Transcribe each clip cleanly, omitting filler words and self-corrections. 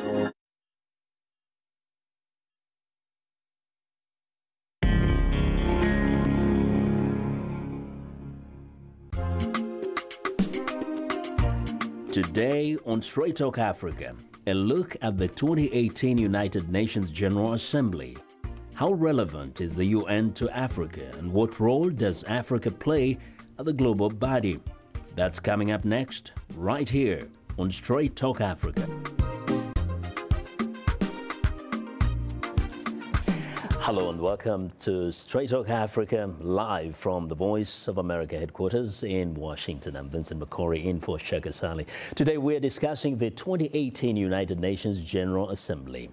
Today on Straight Talk Africa, a look at the 2018 United Nations General Assembly. How relevant is the UN to Africa, and what role does Africa play at the global body? That's coming up next, right here on Straight Talk Africa. Hello and welcome to Straight Talk Africa, live from the Voice of America headquarters in Washington. I'm Vincent McCory in for Shaka Sali. Today we're discussing the 2018 United Nations General Assembly.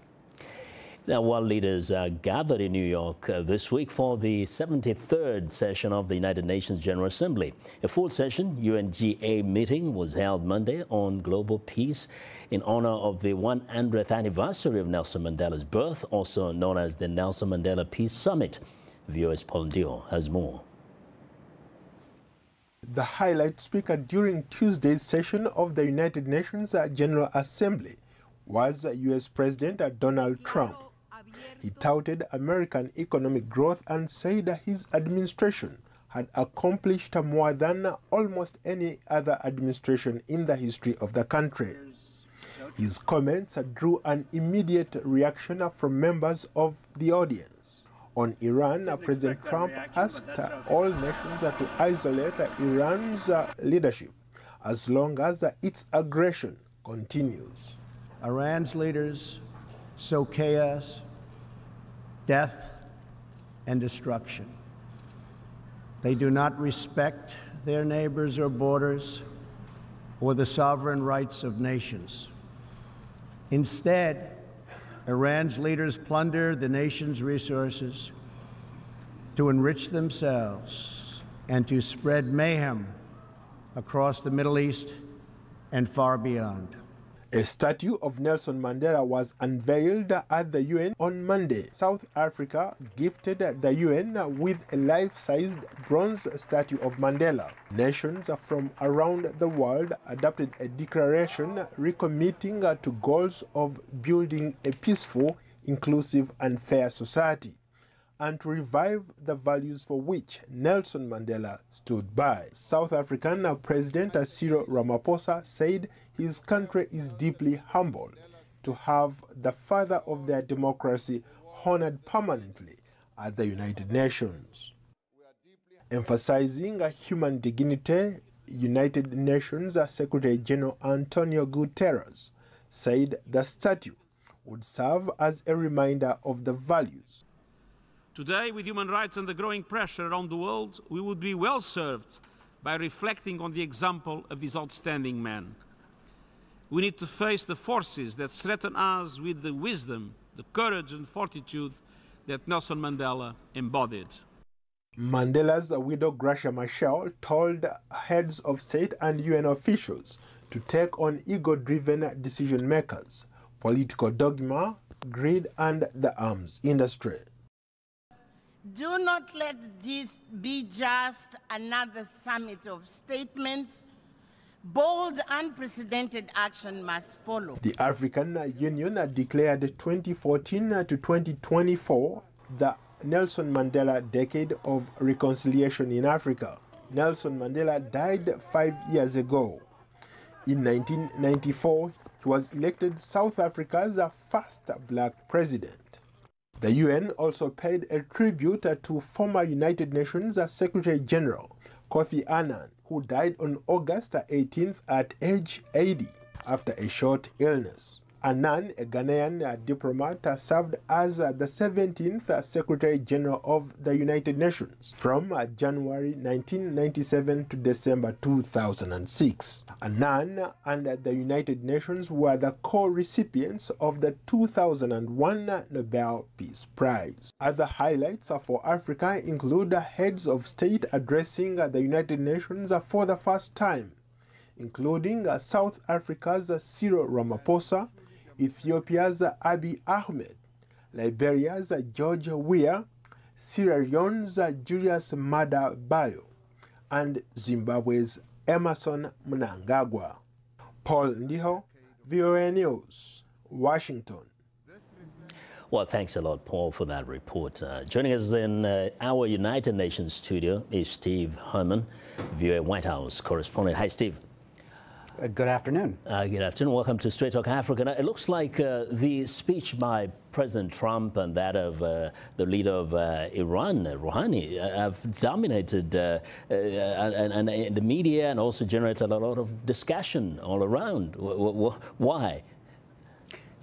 Now, while leaders are gathered in New York this week for the 73rd session of the United Nations General Assembly, a full session UNGA meeting was held Monday on global peace in honor of the 100th anniversary of Nelson Mandela's birth, also known as the Nelson Mandela Peace Summit. VOS Paul Ndio has more. The highlight speaker during Tuesday's session of the United Nations General Assembly was U.S. President Donald Trump. He touted American economic growth and said his administration had accomplished more than almost any other administration in the history of the country. His comments drew an immediate reaction from members of the audience. On Iran, President Trump asked all nations to isolate Iran's leadership as long as its aggression continues. Iran's leaders sow chaos, death, and destruction. They do not respect their neighbors or borders or the sovereign rights of nations. Instead, Iran's leaders plunder the nation's resources to enrich themselves and to spread mayhem across the Middle East and far beyond. A statue of Nelson Mandela was unveiled at the UN on Monday. South Africa gifted the UN with a life-sized bronze statue of Mandela. Nations from around the world adopted a declaration recommitting to goals of building a peaceful, inclusive, and fair society, and to revive the values for which Nelson Mandela stood by. South African President Cyril Ramaphosa said his country is deeply humbled to have the father of their democracy honored permanently at the United Nations. Emphasizing human dignity, United Nations Secretary General Antonio Guterres said the statue would serve as a reminder of the values. Today, with human rights and the growing pressure around the world, we would be well served by reflecting on the example of this outstanding man. We need to face the forces that threaten us with the wisdom, the courage and fortitude that Nelson Mandela embodied. Mandela's widow Gracia Machel told heads of state and UN officials to take on ego-driven decision makers, political dogma, greed, and the arms industry. Do not let this be just another summit of statements. Bold, unprecedented action must follow. The African Union declared 2014 to 2024 the Nelson Mandela Decade of Reconciliation in Africa. Nelson Mandela died 5 years ago. In 1994, he was elected South Africa's first black president. The UN also paid a tribute to former United Nations Secretary General Kofi Annan, who died on August 18th at age 80 after a short illness. Annan, a Ghanaian diplomat, served as the 17th Secretary General of the United Nations from January 1997 to December 2006. Annan and the United Nations were the co-recipients of the 2001 Nobel Peace Prize. Other highlights for Africa include heads of state addressing the United Nations for the first time, including South Africa's Cyril Ramaphosa, Ethiopia's Abiy Ahmed, Liberia's George Weah, Sierra Leone's Julius Maada Bio, and Zimbabwe's Emerson Mnangagwa. Paul Ndiho, VOA News, Washington. Well, thanks a lot, Paul, for that report. Joining us in our United Nations studio is Steve Herman, VOA White House correspondent. Hi, Steve. Good afternoon. Good afternoon. Welcome to Straight Talk Africa. Now, it looks like the speech by President Trump and that of the leader of Iran, Rouhani, have dominated and the media and also generated a lot of discussion all around. Why?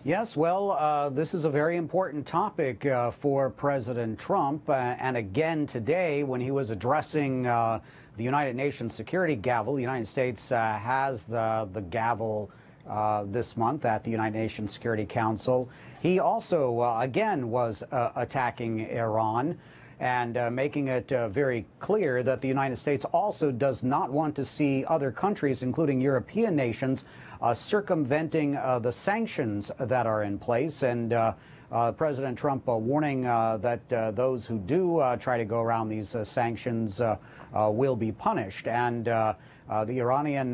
Yes, well, this is a very important topic for President Trump. And again today, when he was addressing the United Nations Security Gavel, the United States has the gavel this month at the United Nations Security Council. He also, again, was attacking Iran and making it very clear that the United States also does not want to see other countries, including European nations, circumventing the sanctions that are in place. And President Trump warning that those who do try to go around these sanctions will be punished. And the Iranian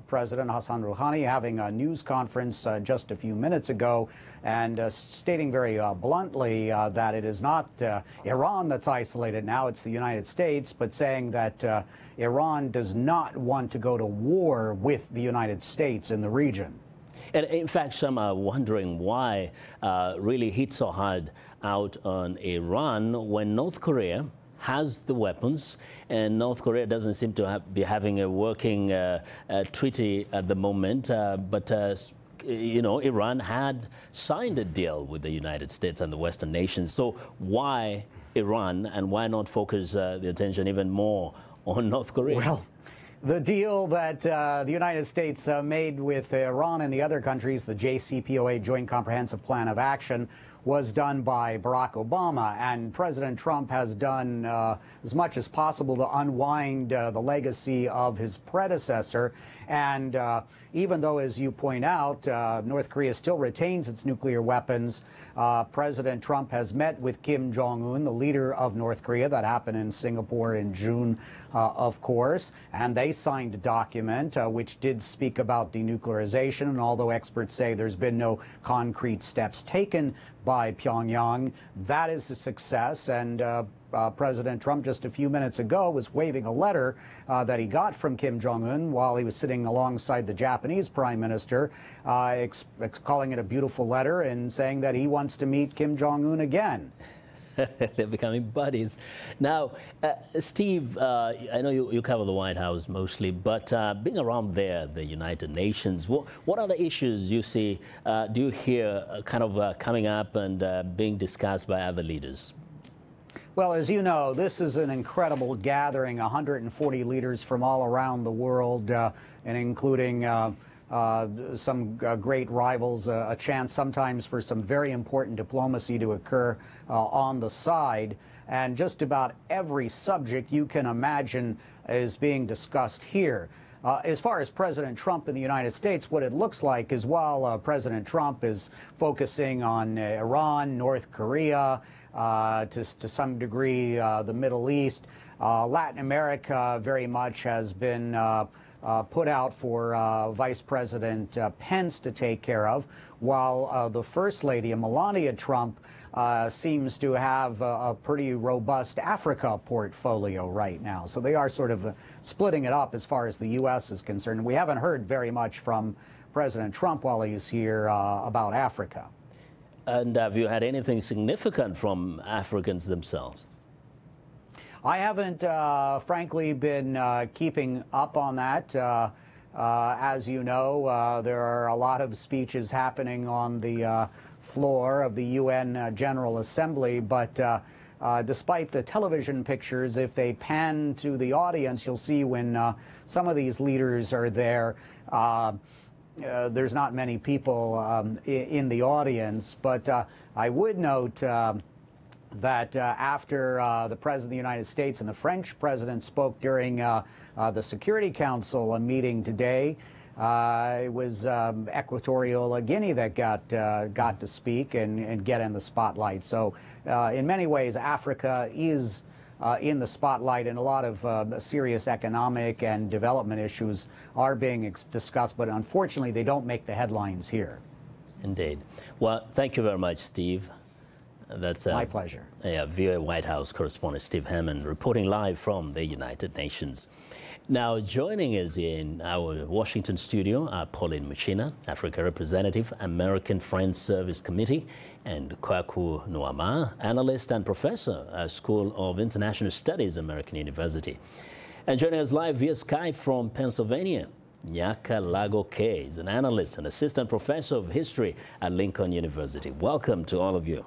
President Hassan Rouhani having a news conference just a few minutes ago and stating very bluntly that it is not Iran that's isolated now, it's the United States, but saying that Iran does not want to go to war with the United States in the region. And in fact, some are wondering why really hit so hard out on Iran when North Korea has the weapons, and North Korea doesn't seem to be having a working treaty at the moment. But you know, Iran had signed a deal with the United States and the Western nations. So why Iran, and why not focus the attention even more on North Korea? Well, the deal that the United States made with Iran and the other countries, the JCPOA, Joint Comprehensive Plan of Action, was done by Barack Obama, and President Trump has done as much as possible to unwind the legacy of his predecessor. And even though, as you point out, North Korea still retains its nuclear weapons, President Trump has met with Kim Jong-un, the leader of North Korea. That happened in Singapore in June, of course, and they signed a document which did speak about denuclearization. And although experts say there's been no concrete steps taken by Pyongyang, that is a success. And President Trump just a few minutes ago was waving a letter that he got from Kim Jong-un while he was sitting alongside the Japanese Prime Minister, calling it a beautiful letter and saying that he wants to meet Kim Jong-un again. They're becoming buddies. Now, Steve, I know you cover the White House mostly, but being around there, the United Nations, what other issues you see, do you hear kind of coming up and being discussed by other leaders? Well, as you know, this is an incredible gathering, 140 leaders from all around the world, and including some great rivals, a chance sometimes for some very important diplomacy to occur on the side. And just about every subject you can imagine is being discussed here. As far as President Trump in the United States, what it looks like is while President Trump is focusing on Iran, North Korea, to some degree the Middle East, Latin America very much has been put out for Vice President Pence to take care of, while the First Lady, Melania Trump, seems to have a pretty robust Africa portfolio right now. So they are sort of splitting it up as far as the U.S. is concerned. We haven't heard very much from President Trump while he's here about Africa. And have you had anything significant from Africans themselves? I haven't, frankly, been keeping up on that. As you know, there are a lot of speeches happening on the floor of the UN General Assembly, but despite the television pictures, if they pan to the audience, you'll see when some of these leaders are there, there's not many people in the audience. But I would note that after the President of the United States and the French President spoke during the Security Council meeting today, it was Equatorial Guinea that got to speak and get in the spotlight. So in many ways, Africa is in the spotlight, and a lot of serious economic and development issues are being discussed, but unfortunately they don't make the headlines here. Indeed. Well, thank you very much, Steve. That's my pleasure. VOA White House correspondent Steve Hammond reporting live from the United Nations. Now, joining us in our Washington studio are Pauline Muchina, Africa Representative, American Friends Service Committee, and Kwaku Nuama, analyst and professor at School of International Studies, American University. And joining us live via Skype from Pennsylvania, Nyaka Lago K is an analyst and assistant professor of history at Lincoln University. Welcome to all of you.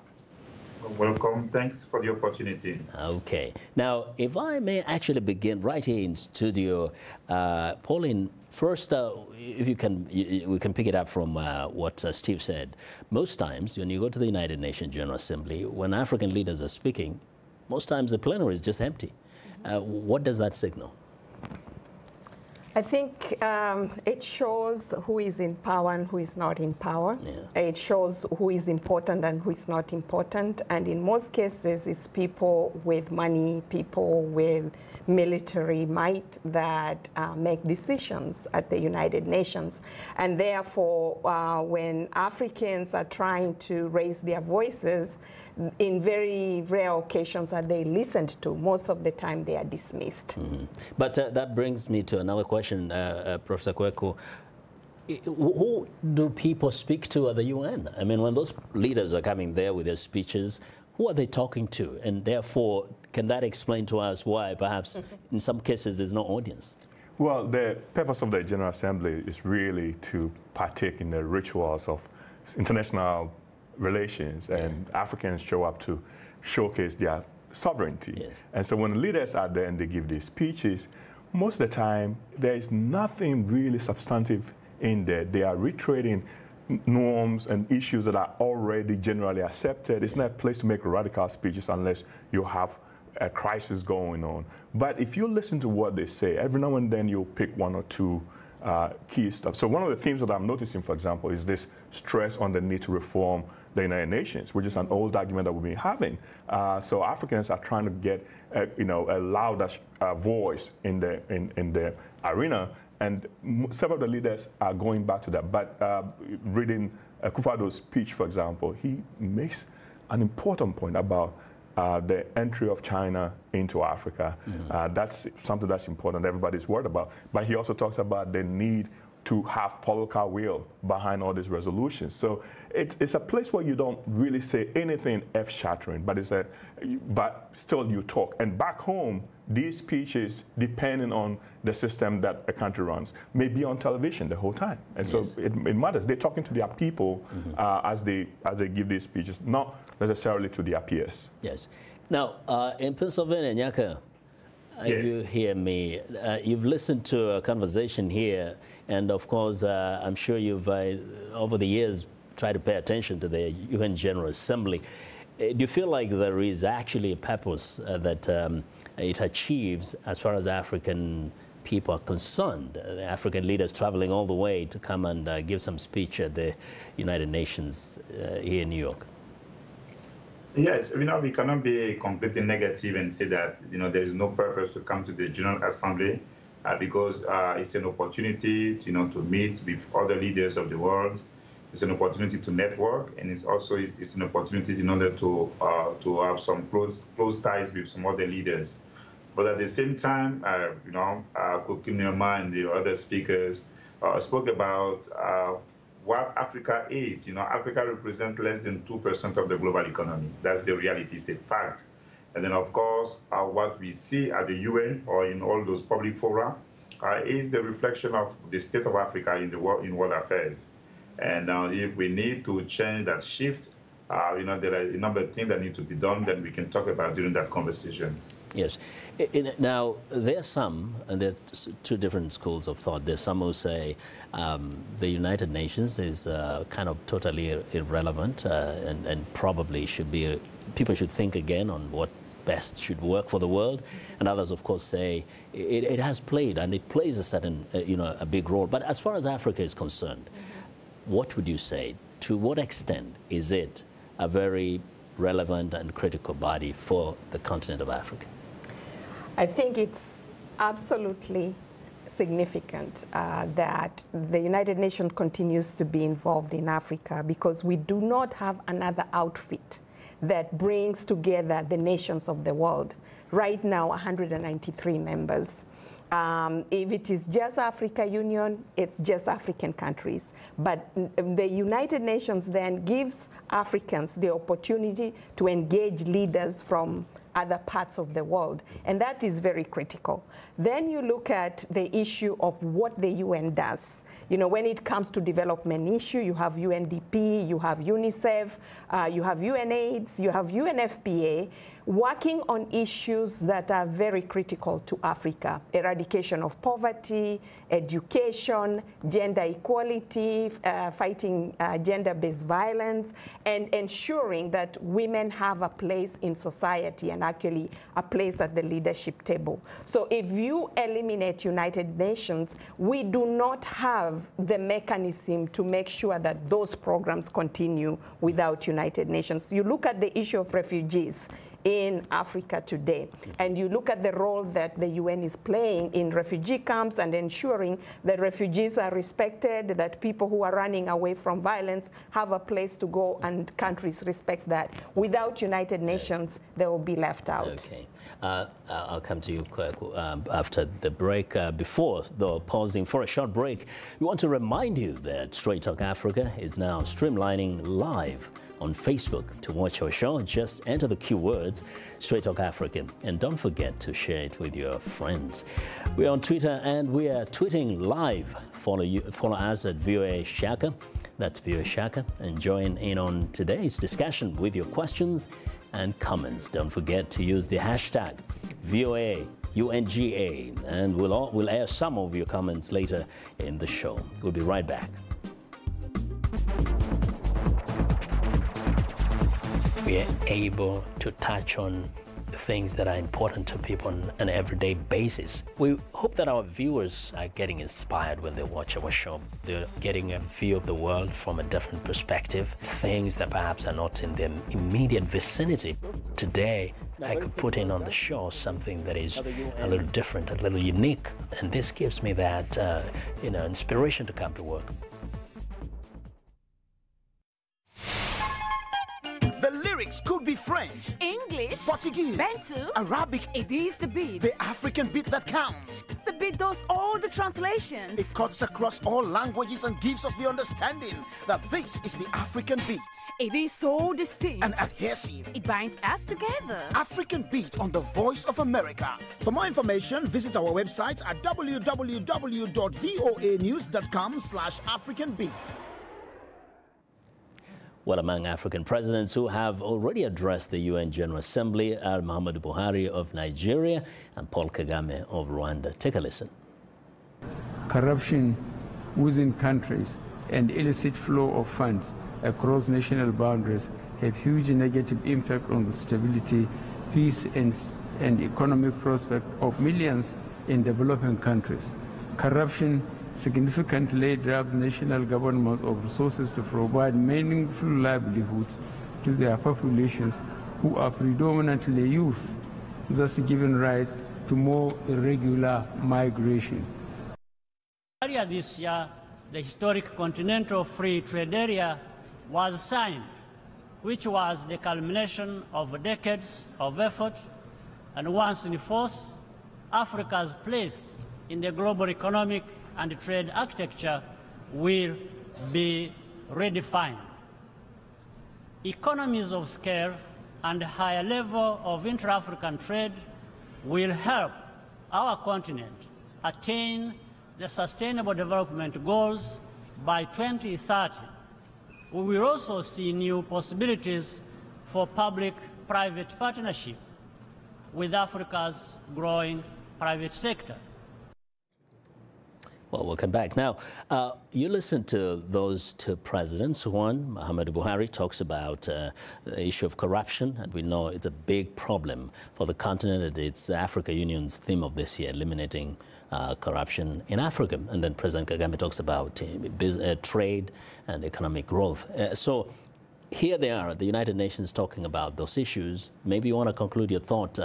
Welcome. Thanks for the opportunity. Okay. Now, if I may actually begin right here in studio, Pauline, first, if you can, we can pick it up from what Steve said. Most times, when you go to the United Nations General Assembly, when African leaders are speaking, most times the plenary is just empty. What does that signal? I think it shows who is in power and who is not in power. Yeah. It shows who is important and who is not important. And in most cases, it's people with money, people with military might that make decisions at the United Nations. And therefore, when Africans are trying to raise their voices, in very rare occasions are they listened to. Most of the time they are dismissed. Mm-hmm. But that brings me to another question, Professor Kwaku. Who do people speak to at the UN? I mean, when those leaders are coming there with their speeches, who are they talking to? And therefore, can that explain to us why perhaps in some cases there's no audience? Well, the purpose of the General Assembly is really to partake in the rituals of international relations, and Africans show up to showcase their sovereignty. Yes. And so when leaders are there and they give these speeches, most of the time there is nothing really substantive in there. They are reiterating norms and issues that are already generally accepted. It's not a place to make radical speeches unless you have a crisis going on. But if you listen to what they say, every now and then you'll pick one or two key stuff. So one of the themes that I'm noticing, for example, is this stress on the need to reform the United Nations, which is an old argument that we've been having. So Africans are trying to get, a louder voice in the arena, and several of the leaders are going back to that. But reading Akufo-Addo's speech, for example, he makes an important point about the entry of China into Africa. Mm-hmm. That's something that's important, everybody's worried about. But he also talks about the need to have political will behind all these resolutions. So it's a place where you don't really say anything earth-shattering, but still you talk. And back home, these speeches, depending on the system that a country runs, may be on television the whole time. And so it matters. They're talking to their people as they give these speeches, not necessarily to their peers. Yes. Now, in Pennsylvania, Nyaka, if you hear me, you've listened to a conversation here, and of course, I'm sure you've, over the years, tried to pay attention to the UN General Assembly. Do you feel like there is actually a purpose that it achieves as far as African people are concerned? African leaders traveling all the way to come and give some speech at the United Nations here in New York? Yes, we cannot be completely negative and say that, there is no purpose to come to the General Assembly because it's an opportunity, to meet with other leaders of the world. It's an opportunity to network, and it's an opportunity in order to have some close ties with some other leaders. But at the same time, Kwaku Nuama and the other speakers spoke about what Africa is. Africa represents less than 2% of the global economy. That's the reality. It's a fact. And then, of course, what we see at the UN or in all those public fora is the reflection of the state of Africa in world affairs. And if we need to change that shift, there are a number of things that need to be done that we can talk about during that conversation. Yes. Now, there are some, and there are two different schools of thought. There's some who say the United Nations is kind of totally irrelevant and probably people should think again on what best should work for the world. And others, of course, say it has played and it plays a certain, a big role. But as far as Africa is concerned, what would you say? To what extent is it a very relevant and critical body for the continent of Africa? I think it's absolutely significant that the United Nations continues to be involved in Africa, because we do not have another outfit that brings together the nations of the world. Right now, 193 members. If it is just Africa Union, it's just African countries. But the United Nations then gives Africans the opportunity to engage leaders from other parts of the world, and that is very critical. Then you look at the issue of what the UN does. You know, when it comes to development issue, you have UNDP, you have UNICEF, you have UNAIDS, you have UNFPA, working on issues that are very critical to Africa: eradication of poverty, education, gender equality, fighting gender-based violence, and ensuring that women have a place in society and actually a place at the leadership table. So if you eliminate United Nations, we do not have the mechanism to make sure that those programs continue without United Nations. You look at the issue of refugees in Africa today, and you look at the role that the UN is playing in refugee camps and ensuring that refugees are respected, that people who are running away from violence have a place to go, and countries respect that. Without United Nations, they will be left out. Okay. I'll come to you after the break. Before, though, pausing for a short break, we want to remind you that Straight Talk Africa is now streamlining live on Facebook. To watch our show, just enter the keywords Straight Talk Africa, and don't forget to share it with your friends. We're on Twitter and we are tweeting live. Follow us at VOA Shaka. That's VOA Shaka, and join in on today's discussion with your questions and comments. Don't forget to use the hashtag VOA UNGA, and we'll air some of your comments later in the show. We'll be right back. We are able to touch on things that are important to people on an everyday basis. We hope that our viewers are getting inspired when they watch our show. They're getting a view of the world from a different perspective, things that perhaps are not in their immediate vicinity. Today, I could put in on the show something that is a little different, a little unique, and this gives me that inspiration to come to work. Could be French, English, Portuguese, Bantu, Arabic. It is the beat. The African beat that counts. The beat does all the translations. It cuts across all languages and gives us the understanding that this is the African beat. It is so distinct and adhesive. It binds us together. African Beat on the Voice of America. For more information, visit our website at www.voanews.com/AfricanBeat. Well, among African presidents who have already addressed the UN General Assembly are Muhammadu Buhari of Nigeria and Paul Kagame of Rwanda. Take a listen. Corruption within countries and illicit flow of funds across national boundaries have huge negative impact on the stability, peace, and economic prospect of millions in developing countries. Corruption significantly drives national governments of resources to provide meaningful livelihoods to their populations, who are predominantly youth, thus giving rise to more irregular migration. Earlier this year, the historic Continental Free Trade Area was signed, which was the culmination of decades of effort, and once in force, Africa's place in the global economic and trade architecture will be redefined. Economies of scale and higher level of intra-African trade will help our continent attain the Sustainable Development Goals by 2030. We will also see new possibilities for public-private partnership with Africa's growing private sector. Well, welcome back. Now, you listen to those two presidents. One, Muhammadu Buhari, talks about the issue of corruption, and we know it's a big problem for the continent. It's the Africa Union's theme of this year, eliminating corruption in Africa. And then President Kagame talks about trade and economic growth. So here they are, the United Nations, talking about those issues. Maybe you want to conclude your thought,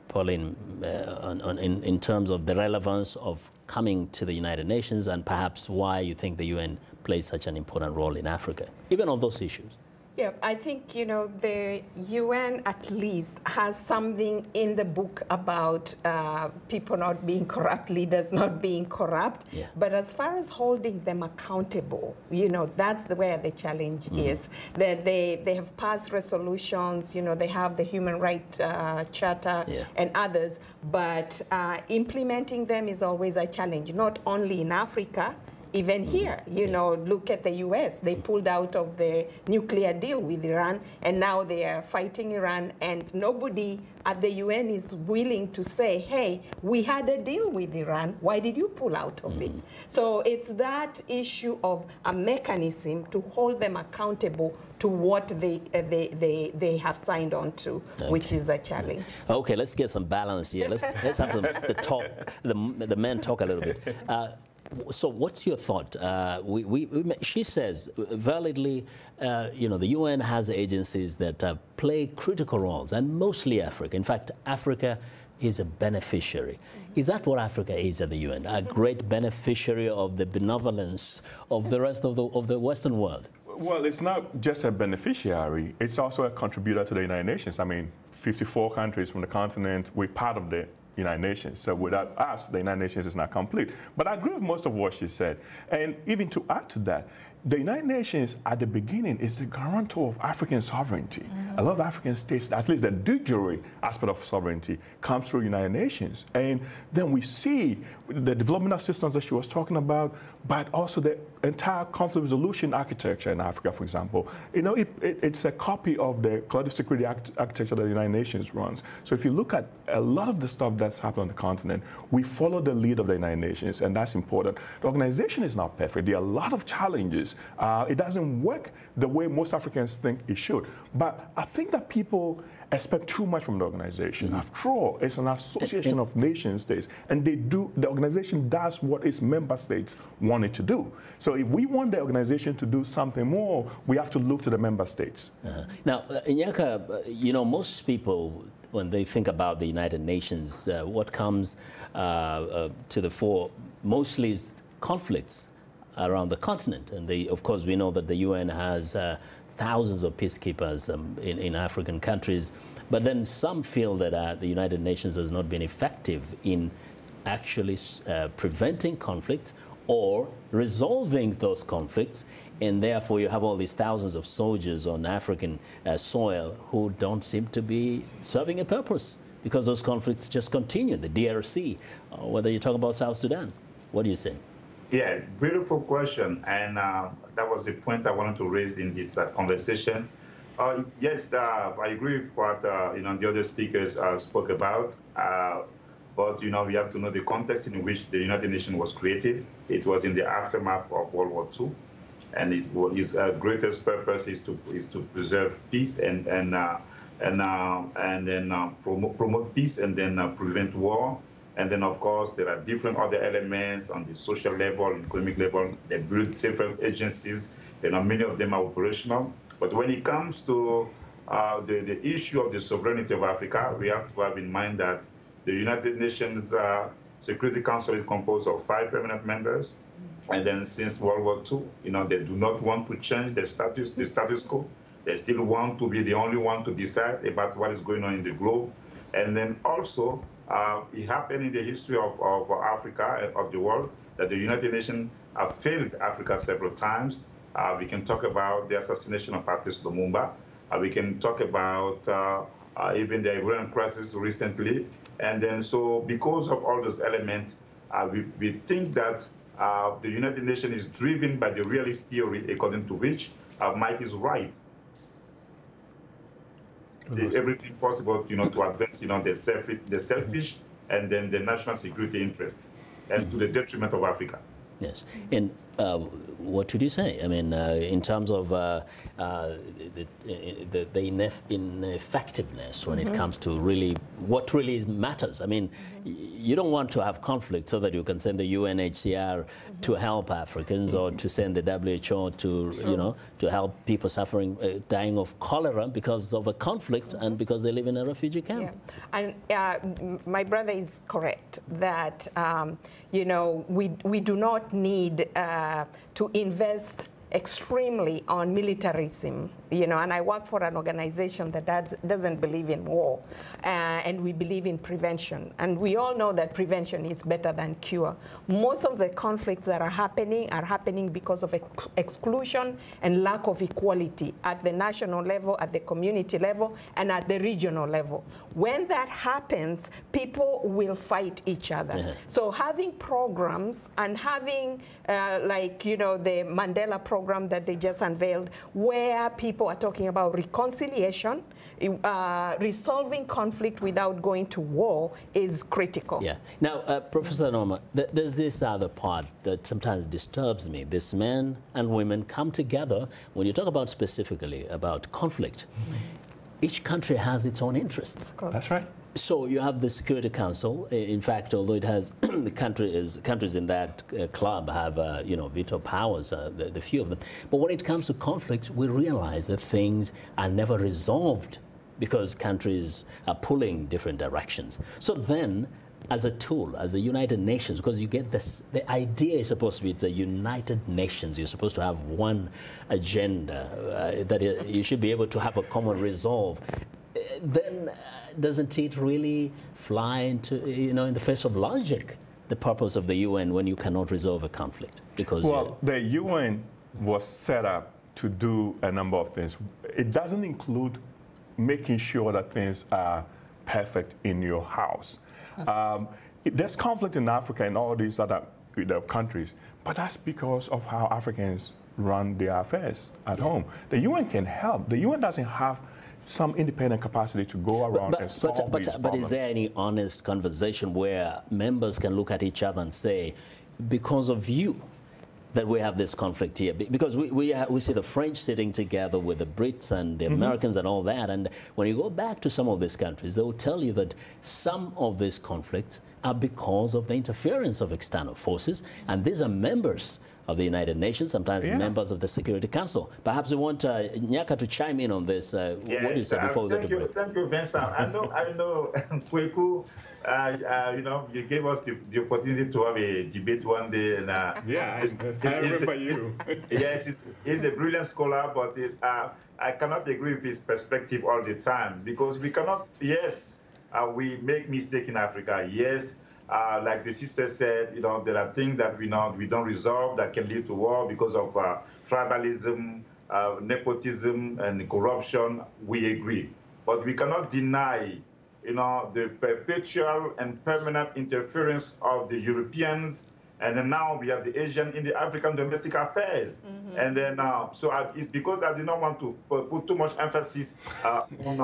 Pauline, in terms of the relevance of coming to the United Nations and perhaps why you think the UN plays such an important role in Africa, even on those issues? Yeah, I think, you know, the UN at least has something in the book about people not being corrupt, leaders not being corrupt. Yeah. But as far as holding them accountable, you know, that's where the challenge is. That they have passed resolutions, you know, they have the Human Rights Charter and others, but implementing them is always a challenge, not only in Africa, even here, you know, look at the US. They pulled out of the nuclear deal with Iran, and now they are fighting Iran, and nobody at the UN is willing to say, hey, we had a deal with Iran. Why did you pull out of it? So it's that issue of a mechanism to hold them accountable to what they have signed on to, which is a challenge. Okay, let's get some balance here. Let's have the men talk a little bit. So what's your thought? She says, validly, you know, the UN has agencies that play critical roles, and mostly Africa. In fact, Africa is a beneficiary. Is that what Africa is at the UN? A great beneficiary of the benevolence of the rest of the Western world? Well, it's not just a beneficiary. It's also a contributor to the United Nations. I mean, 54 countries from the continent, we're part of the United Nations. So without us, the United Nations is not complete. But I agree with most of what she said. And even to add to that, the United Nations at the beginning is the guarantor of African sovereignty. A lot of African states, at least the de jure aspect of sovereignty, comes through United Nations. And then we see the development assistance that she was talking about, but also the entire conflict resolution architecture in Africa, for example. You know, it's a copy of the collective security architecture that the United Nations runs. So if you look at a lot of the stuff that's happened on the continent, we follow the lead of the United Nations, and that's important. The organization is not perfect. There are a lot of challenges. It doesn't work the way most Africans think it should. But I think that people expect too much from the organization. After all, it's an association of nation states, and the organization does what its member states want it to do. So if we want the organization to do something more, we have to look to the member states. Now, Nyaka, you know, most people, when they think about the United Nations, what comes to the fore mostly is conflicts around the continent. And of course, we know that the UN has thousands of peacekeepers in African countries. But then some feel that the United Nations has not been effective in actually preventing conflicts or resolving those conflicts. And therefore, you have all these thousands of soldiers on African soil who don't seem to be serving a purpose because those conflicts just continue. The DRC, whether you talk about South Sudan. What do you say? Yeah, beautiful question. And that was the point I wanted to raise in this conversation. Yes, I agree with what you know, the other speakers spoke about. But you know, we have to know the context in which the United Nations was created. It was in the aftermath of World War II, and its greatest purpose is to preserve peace and then promote peace and then prevent war. And then, of course, there are different other elements on the social level, economic level. They build several agencies. You know, many of them are operational. But when it comes to the issue of the sovereignty of Africa, we have to have in mind that the United Nations Security Council is composed of 5 permanent members. And then since World War II, you know, they do not want to change the status quo. They still want to be the only one to decide about what is going on in the globe. And then also, it happened in the history of Africa, of the world, that the United Nations have failed Africa several times. We can talk about the assassination of Patrice Lumumba. We can talk about even the Iranian crisis recently. And then so because of all those elements, we think that the United Nations is driven by the realist theory, according to which might is right. Everything possible, you know, to advance, you know, the selfish and then the national security interest, and to the detriment of Africa. Yes, and what would you say? I mean, in terms of the ineffectiveness when it comes to really what really matters. I mean, you don't want to have conflict so that you can send the UNHCR to help Africans or to send the WHO to, to help people suffering, dying of cholera because of a conflict and because they live in a refugee camp. Yeah. And my brother is correct that, we do not need to invest extremely on militarism, and I work for an organization that doesn't believe in war, and we believe in prevention. And we all know that prevention is better than cure. Most of the conflicts that are happening because of exclusion and lack of equality at the national level, at the community level, and at the regional level. When that happens, people will fight each other. So having programs and having, the Mandela program that they just unveiled, where people are talking about reconciliation, resolving conflict without going to war is critical. Yeah. Now, Professor Norma, there's this other part that sometimes disturbs me. This men and women come together when you talk about specifically about conflict. Each country has its own interests. That's right. So you have the Security Council. In fact, although it has the countries in that club have veto powers, the few of them. But when it comes to conflicts, we realize that things are never resolved because countries are pulling different directions. So then, as a tool, as a United Nations, because you get this, the idea is supposed to be it's a United Nations. You're supposed to have one agenda that you should be able to have a common resolve. Then doesn't it really fly into, in the face of logic, the purpose of the UN when you cannot resolve a conflict? Because the UN was set up to do a number of things. It doesn't include making sure that things are perfect in your house. There's conflict in Africa and all these other countries, but that's because of how Africans run their affairs at home. The UN can help. The UN doesn't have some independent capacity to go around and solve these problems. But is there any honest conversation where members can look at each other and say, because of you, that we have this conflict here? Because we see the French sitting together with the Brits and the Americans and all that, and when you go back to some of these countries, they will tell you that some of these conflicts are because of the interference of external forces, and these are members of the United Nations, sometimes members of the Security Council. Perhaps we want Nyaka to chime in on this. What do you say before we go to break? Thank you, Vincent. I know, Kweku, you gave us the opportunity to have a debate one day. And, I remember you. Yes, he's a brilliant scholar, but I cannot agree with his perspective all the time, because we cannot, we make mistakes in Africa, yes. Like the sister said, there are things that we don't resolve that can lead to war because of tribalism, nepotism, and corruption. We agree, but we cannot deny, the perpetual and permanent interference of the Europeans, and then now we have the Asian in the African domestic affairs, and then it's because I do not want to put too much emphasis on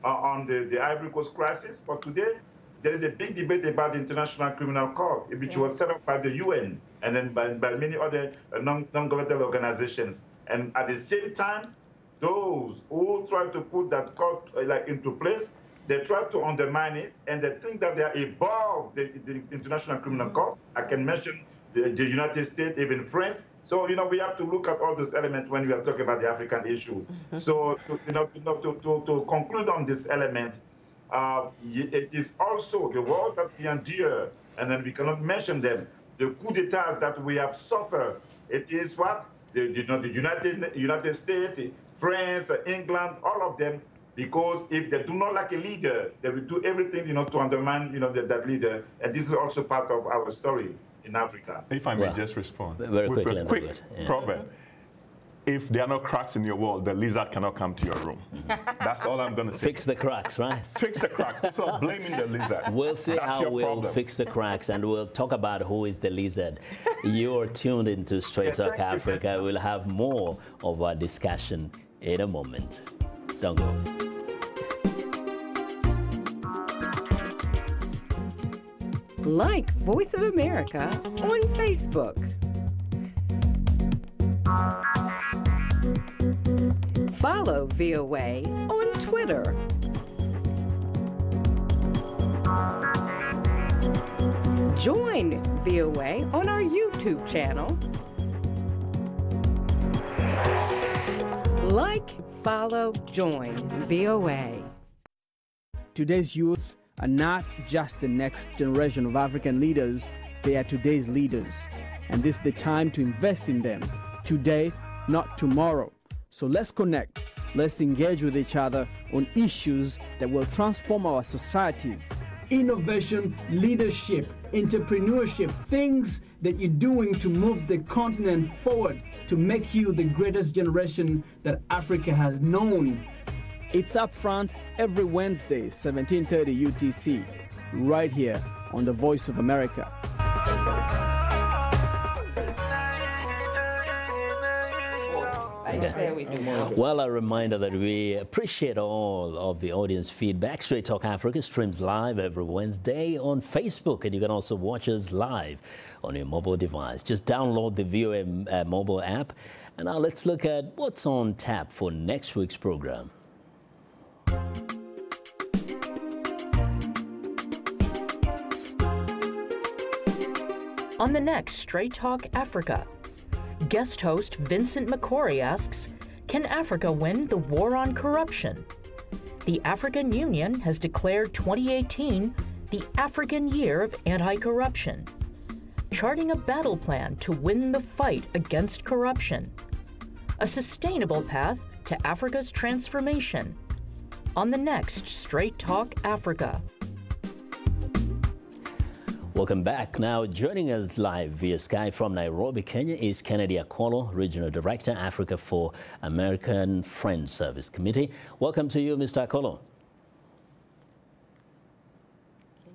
the Ivory Coast crisis, but today. There is a big debate about the International Criminal Court, which was set up by the UN and then by many other non-governmental organizations. And at the same time, those who try to put that court into place, they try to undermine it, and they think that they are above the International Criminal Court. I can mention the United States, even France. So, we have to look at all those elements when we are talking about the African issue. So, to conclude on this element, it is also the war that we endure, and then we cannot mention them. The coup d'etats that we have suffered. It is what the United States, France, England, all of them. Because if they do not like a leader, they will do everything to undermine that leader. And this is also part of our story in Africa. If I may just respond very with quickly, a quick proverb. If there are no cracks in your wall, the lizard cannot come to your room. That's all I'm going to say. Fix the cracks, right? Fix the cracks. So blaming the lizard. We'll see how we'll fix the cracks, and we'll talk about who is the lizard. You're tuned into Straight Talk Africa. We'll have more of our discussion in a moment. Don't go. Like Voice of America on Facebook. Follow VOA on Twitter. Join VOA on our YouTube channel. Like, follow, join VOA. Today's youth are not just the next generation of African leaders, they are today's leaders. And this is the time to invest in them, today, not tomorrow. So let's connect, let's engage with each other on issues that will transform our societies. Innovation, leadership, entrepreneurship, things that you're doing to move the continent forward, to make you the greatest generation that Africa has known. It's Upfront every Wednesday, 17:30 UTC, right here on The Voice of America. Well, a reminder that we appreciate all of the audience feedback. Straight Talk Africa streams live every Wednesday on Facebook, and you can also watch us live on your mobile device. Just download the VOA mobile app. And now let's look at what's on tap for next week's program. On the next Straight Talk Africa, guest host Vincent McCory asks, can Africa win the war on corruption? The African Union has declared 2018 the African Year of Anti-Corruption, charting a battle plan to win the fight against corruption, a sustainable path to Africa's transformation. On the next Straight Talk Africa. Welcome back. Now, joining us live via Skype from Nairobi, Kenya is Kennedy Akolo, Regional Director, Africa for American Friends Service Committee. Welcome to you, Mr. Akolo.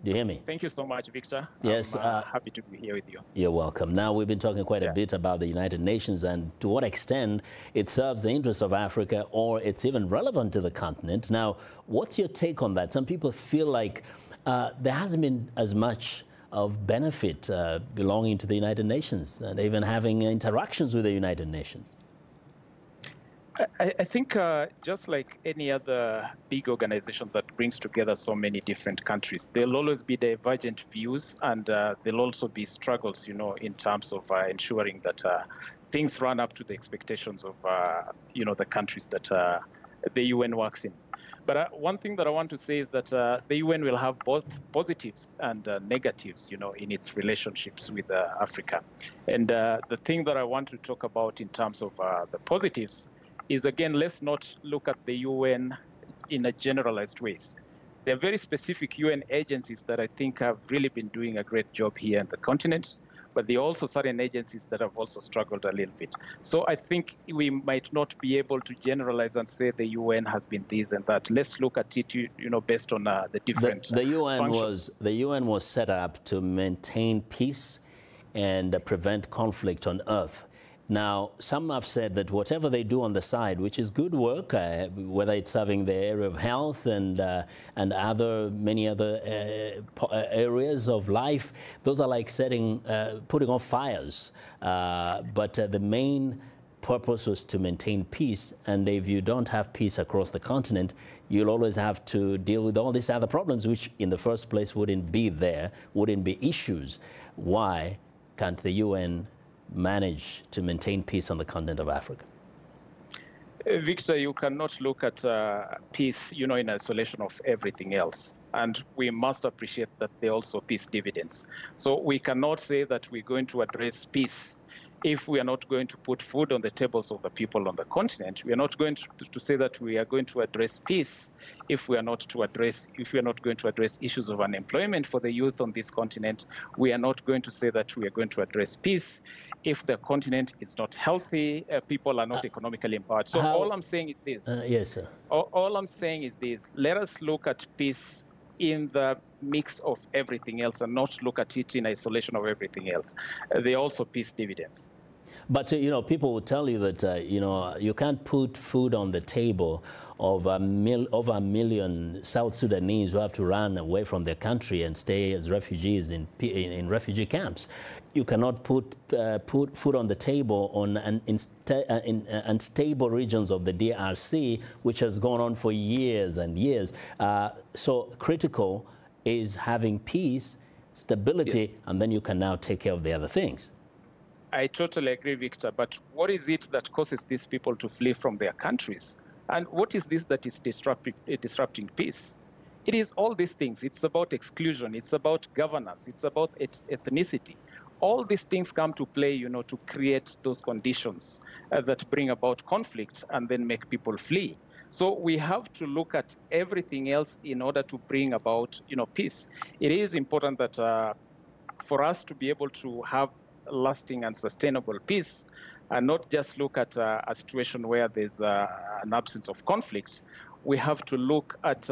Do you hear me? Thank you so much, Victor. Yes. I'm happy to be here with you. You're welcome. Now, we've been talking quite a bit about the United Nations and to what extent it serves the interests of Africa or it's even relevant to the continent. Now, what's your take on that? Some people feel like there hasn't been as much of benefit belonging to the United Nations and even having interactions with the United Nations. I think just like any other big organization that brings together so many different countries, there'll always be divergent views and there'll also be struggles, you know, in terms of ensuring that things run up to the expectations of, you know, the countries that the UN works in. But one thing that I want to say is that the UN will have both positives and negatives, you know, in its relationships with Africa. And the thing that I want to talk about in terms of the positives is, again, let's not look at the UN in a generalized ways. There are very specific UN agencies that I think have really been doing a great job here in the continent, but there are also certain agencies that have also struggled a little bit. So I think we might not be able to generalize and say the UN has been this and that. Let's look at it, you know, based on the different functions. The UN was set up to maintain peace and prevent conflict on Earth. Now, some have said that whatever they do on the side, which is good work, whether it's serving the area of health and many other areas of life, those are like putting off fires. But the main purpose was to maintain peace. And if you don't have peace across the continent, you'll always have to deal with all these other problems, which in the first place wouldn't be there, wouldn't be issues. Why can't the UN manage to maintain peace on the continent of Africa? Victor, you cannot look at peace, you know, in isolation of everything else. And we must appreciate that there are also peace dividends. So we cannot say that we're going to address peace if we are not going to put food on the tables of the people on the continent. We are not going to say that we are going to address peace if we are not going to address issues of unemployment for the youth on this continent. We are not going to say that we are going to address peace if the continent is not healthy, people are not economically empowered. So all I'm saying is this. Yes, sir. All I'm saying is this. Let us look at peace in the mix of everything else and not look at it in isolation of everything else. There are also peace dividends. But, you know, people will tell you that, you know, you can't put food on the table of over a million South Sudanese who have to run away from their country and stay as refugees in refugee camps. You cannot put food on the table on unstable regions of the DRC, which has gone on for years and years. So critical is having peace, stability, yes, and then you can now take care of the other things. I totally agree, Victor. But what is it that causes these people to flee from their countries? And what is this that is disrupting peace? It is all these things. It's about exclusion. It's about governance. It's about ethnicity. All these things come to play, you know, to create those conditions that bring about conflict and then make people flee. So we have to look at everything else in order to bring about, you know, peace. It is important that for us to be able to have lasting and sustainable peace, and not just look at a situation where there's an absence of conflict. We have to look at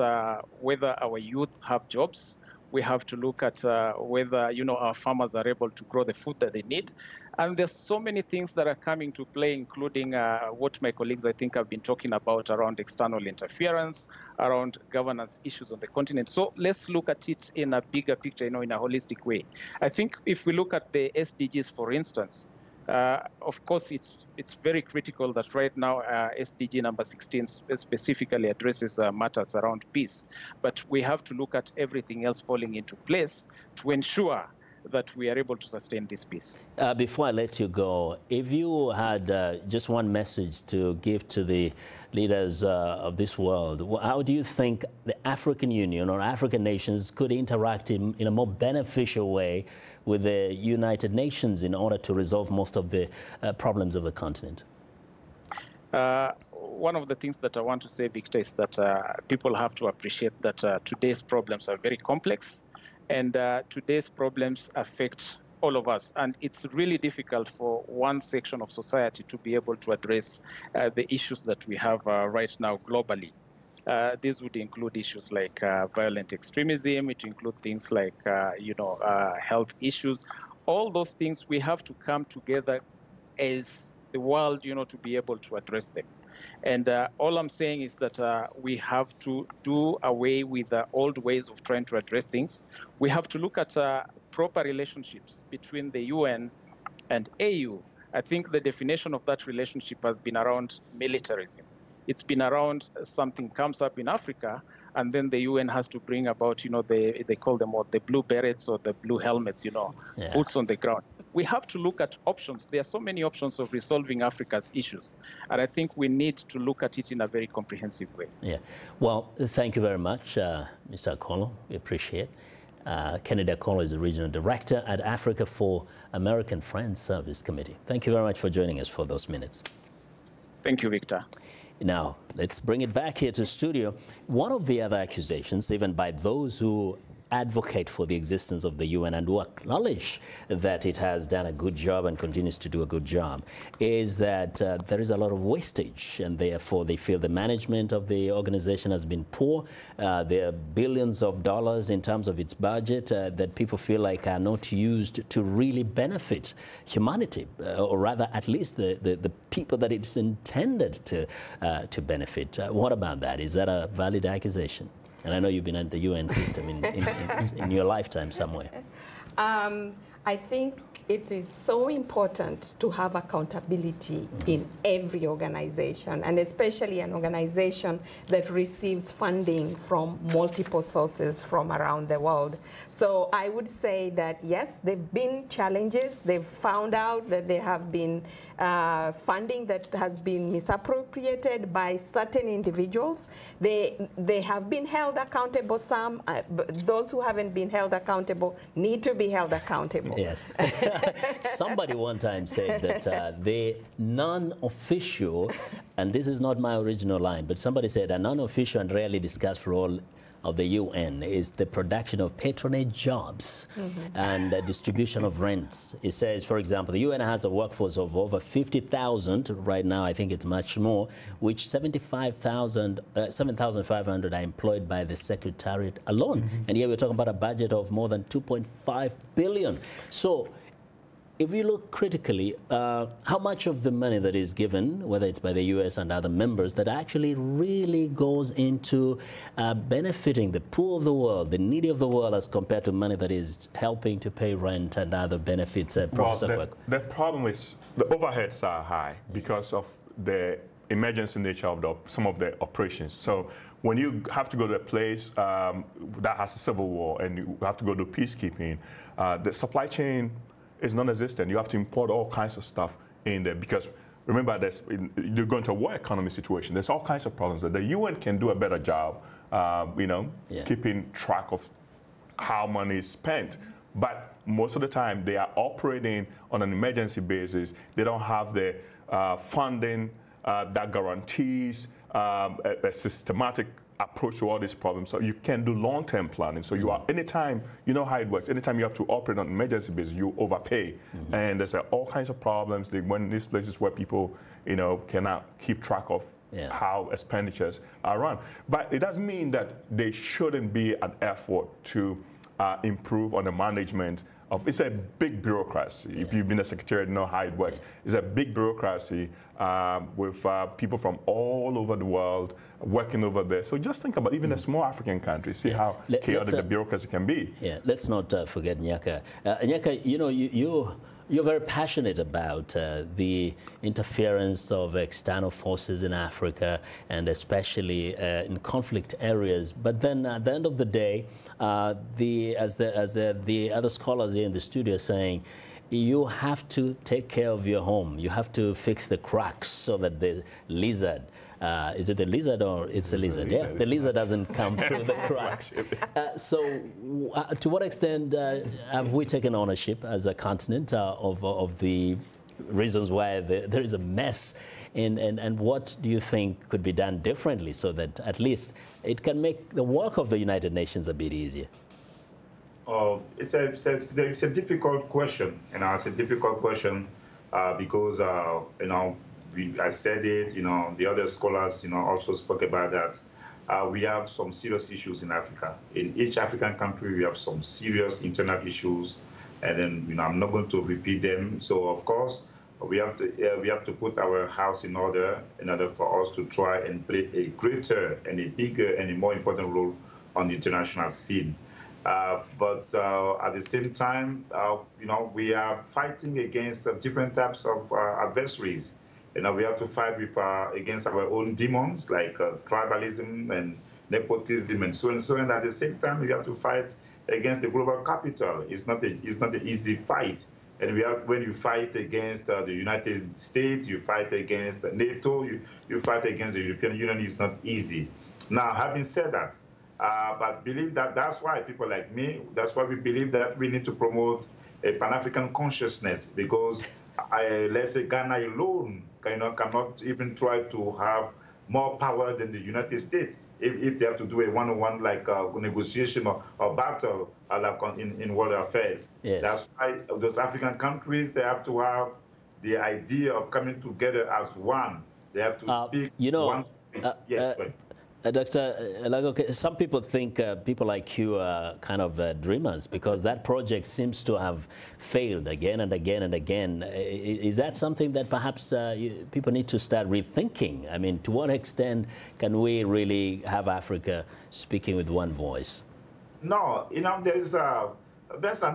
whether our youth have jobs. We have to look at whether, you know, our farmers are able to grow the food that they need. And there's so many things that are coming to play, including what my colleagues, I think, have been talking about around external interference, around governance issues on the continent. So let's look at it in a bigger picture, you know, in a holistic way. I think if we look at the SDGs, for instance, of course, it's very critical that right now SDG number 16 specifically addresses matters around peace. But we have to look at everything else falling into place to ensure that we are able to sustain this peace. Before I let you go, if you had just one message to give to the leaders of this world, how do you think the African Union or African nations could interact in a more beneficial way with the United Nations in order to resolve most of the problems of the continent? One of the things that I want to say, Victor, is that people have to appreciate that today's problems are very complex. And today's problems affect all of us. And it's really difficult for one section of society to be able to address the issues that we have right now globally. These would include issues like violent extremism. It include things like, health issues. All those things, we have to come together as the world, to be able to address them. And all I'm saying is that we have to do away with the old ways of trying to address things. We have to look at proper relationships between the UN and AU. I think the definition of that relationship has been around militarism. It's been around something comes up in Africa, and then the UN has to bring about, they call them what, the blue berets or the blue helmets, boots on the ground. We have to look at options. There are so many options of resolving Africa's issues. And I think we need to look at it in a very comprehensive way. Yeah. Well, thank you very much, Mr. Akolo. We appreciate it. Kennedy Akolo is the Regional Director at Africa for American Friends Service Committee. Thank you very much for joining us for those minutes. Thank you, Victor. Now, let's bring it back here to the studio. One of the other accusations, even by those who advocate for the existence of the UN and who acknowledge that it has done a good job and continues to do a good job, is that there is a lot of wastage, and therefore they feel the management of the organization has been poor. There are billions of dollars in terms of its budget that people feel like are not used to really benefit humanity, or rather at least the people that it's intended to benefit. What about that? Is that a valid accusation? And I know you've been at the UN system in your lifetime somewhere. I think it is so important to have accountability in every organization, and especially an organization that receives funding from multiple sources from around the world. So I would say that, yes, there have been challenges. They've found out that there have been funding that has been misappropriated by certain individuals. They have been held accountable. Some, those who haven't been held accountable need to be held accountable. Yes. Somebody one time said that the non-official, and this is not my original line, but somebody said a non-official and rarely discussed role of the UN is the production of patronage jobs and the distribution of rents. It says, for example, the UN has a workforce of over 50,000. Right now, I think it's much more, which 7,500 are employed by the Secretariat alone. And here we're talking about a budget of more than 2.5 billion. So if you look critically, how much of the money that is given, whether it's by the U.S. and other members, that actually really goes into benefiting the poor of the world, the needy of the world, as compared to money that is helping to pay rent and other benefits? Professor the problem is the overheads are high because of the emergency nature of some of the operations. So when you have to go to a place that has a civil war and you have to go to peacekeeping, the supply chain is non-existent. You have to import all kinds of stuff in there because remember, you're going to a war economy situation. There's all kinds of problems that the UN can do a better job, keeping track of how money is spent. But most of the time, they are operating on an emergency basis. They don't have the funding that guarantees a systematic approach to all these problems. So you can do long-term planning. So you are, anytime, you know how it works, anytime you have to operate on an emergency basis, you overpay. And there's all kinds of problems. When these places where people, cannot keep track of how expenditures are run. But it doesn't mean that there shouldn't be an effort to improve on the management of, it's a big bureaucracy. If you've been a secretary, you know how it works. It's a big bureaucracy with people from all over the world working over there. So just think about even a small African country, see how chaotic the bureaucracy can be. Yeah, let's not forget Nyaka. Nyaka, you're very passionate about the interference of external forces in Africa, and especially in conflict areas. But then at the end of the day, as the other scholars here in the studio are saying, you have to take care of your home. You have to fix the cracks so that the lizard, is it the lizard or it's a lizard? Yeah, the lizard doesn't come through the cracks. So to what extent have we taken ownership as a continent of the reasons why there is a mess? And what do you think could be done differently so that at least it can make the work of the United Nations a bit easier? It's a difficult question, it's a difficult question because, I said it, the other scholars, also spoke about that. We have some serious issues in Africa. In each African country, we have some serious internal issues, and then, I'm not going to repeat them. So, of course, we have to put our house in order for us to try and play a greater and a bigger and a more important role on the international scene. But at the same time, we are fighting against different types of adversaries. We have to fight against our own demons, like tribalism and nepotism and so on and so on. And at the same time, we have to fight against the global capital. It's not an easy fight. And when you fight against the United States, you fight against NATO, you fight against the European Union, it's not easy. Now, having said that, but believe that's why people like me, that's why we believe that we need to promote a Pan-African consciousness, because let's say Ghana alone cannot even try to have more power than the United States if they have to do a one-on-one negotiation or battle in world affairs. Yes. That's why those African countries, they have to have the idea of coming together as one. They have to speak one voice. Yes, Dr. Lago, some people think people like you are kind of dreamers because that project seems to have failed again and again and again. Is that something that perhaps people need to start rethinking? I mean, to what extent can we really have Africa speaking with one voice? No, there is Benson,